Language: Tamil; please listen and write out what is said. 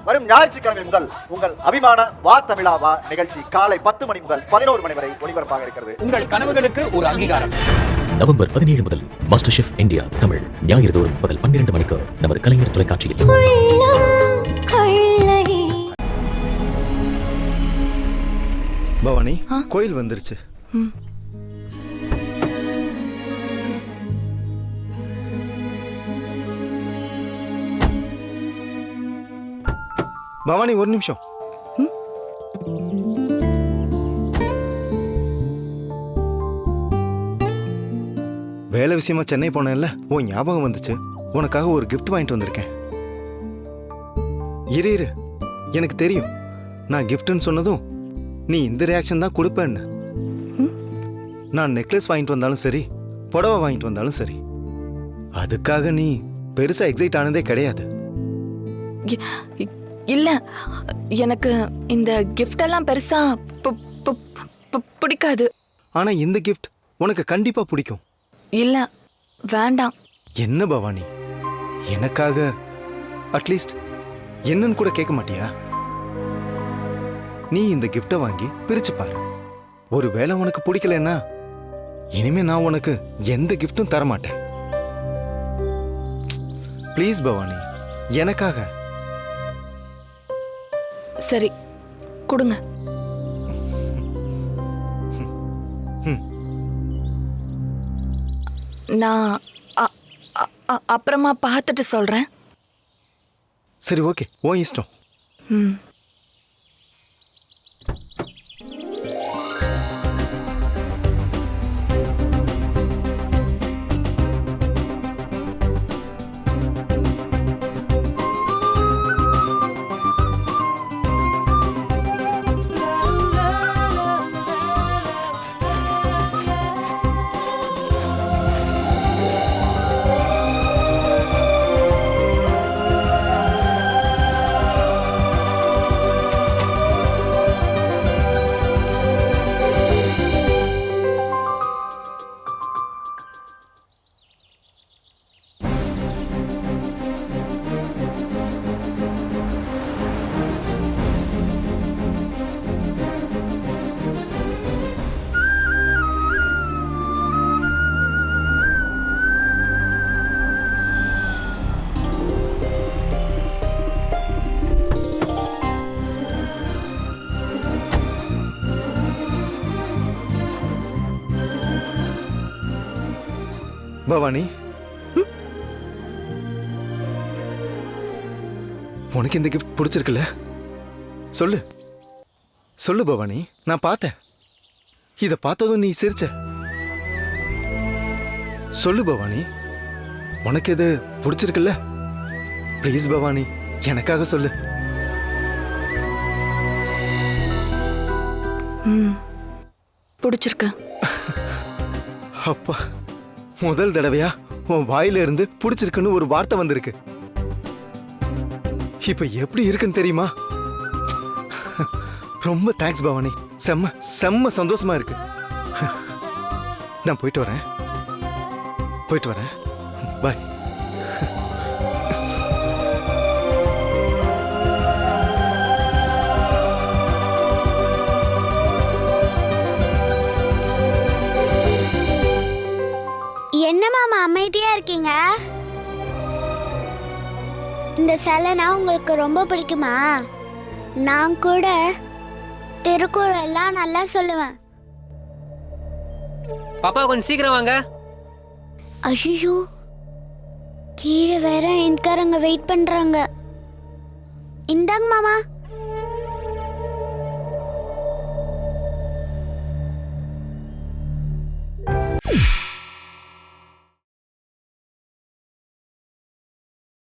வரும் ஞாயிற்றுக்கிழமை முதல் உங்கள் அபிமான வா தமிழா வா நிகழ்ச்சி காலை 10 மணி முதல் 11 மணி வரை ஒளிபரப்பாக இருக்கிறது. உங்கள் கனவுகளுக்கு ஒரு அங்கீகாரம். நவம்பர் 17 முதல் மாஸ்டர் ஷெஃப் இந்தியா தமிழ் ஞாயிறு தோறும் பகல் 12 மணிக்கு நமது கலைஞர் தொலைக்காட்சியில். பவானி, கோயில் வந்துருச்சு. பவானி ஒரு நிமிஷம். வேலை விஷயமா சென்னை போனேன்ல, உன் ஞாபகம் வந்துச்சு. உனக்காக ஒரு gift வாங்கிட்டு வந்திருக்கேன். இரு, எனக்கு தெரியும் நான் கிஃப்ட்னு சொன்னதும் நீ இந்த ரியாக்ஷன் தான் கொடுப்பேன்னு. நான் நெக்லஸ் வாங்கிட்டு வந்தாலும் சரி, புடவை வாங்கிட்டு வந்தாலும் சரி, அதுக்காக நீ பெருசா எக்ஸைட் ஆனதே கிடையாது. இல்ல, எனக்கு இந்த கிஃப்ட் எல்லாம் பெருசா பிடிக்காது. ஆனா இந்த கிஃப்ட் உனக்கு கண்டிப்பா பிடிக்கும். இல்ல, வேண்டாம். என்ன பவானி, எனக்காக அட்லீஸ்ட் என்னன்னு கூட கேட்க மாட்டியா? நீ இந்த கிஃப்டை வாங்கி பிரிச்சு பாரு. ஒருவேளை உனக்கு பிடிக்கலன்னா இனிமே நான் உனக்கு எந்த கிஃப்டும் தர மாட்டேன். ப்ளீஸ் பவானி, எனக்காக. சரி, கொடுங்க. நான் அப்புறமா பார்த்துட்டு சொல்றேன். சரி, ஓகே, உன் இஷ்டம். பவானி, உனக்கு இந்த கிஃப்ட் பிடிச்சிருக்குல்ல? சொல்லு சொல்லு பவானி, நான் பார்த்தேன். இதை பார்த்ததும் நீ சிரிச்ச. சொல்லு பவானி, உனக்கு இது பிடிச்சிருக்குல்ல? ப்ளீஸ் பவானி, எனக்காக சொல்லு. பிடிச்சிருக்கு. அப்பா, முதல் தடவையா உன் வாயில இருந்து பிடிச்சிருக்குன்னு ஒரு வார்த்தை வந்திருக்கு. இப்ப எப்படி இருக்குன்னு தெரியுமா? ரொம்ப தேங்க்ஸ் பவானி, செம்ம செம்ம சந்தோஷமா இருக்கு. நான் போயிட்டு வரேன். பாய். என்ன மாமா அமைதியா இருக்கீங்க? இந்த சேலைனா உங்களுக்கு ரொம்ப பிடிக்குமா? நான் கூட திருக்குறள் எல்லாம் நல்லா சொல்லுவேன். பாப்பா, கொஞ்சம் சீக்கிரம் வாங்க. ஐயோ, கீழே வேற என்காரங்க வெயிட் பண்றாங்க. இந்தாங்க மாமா.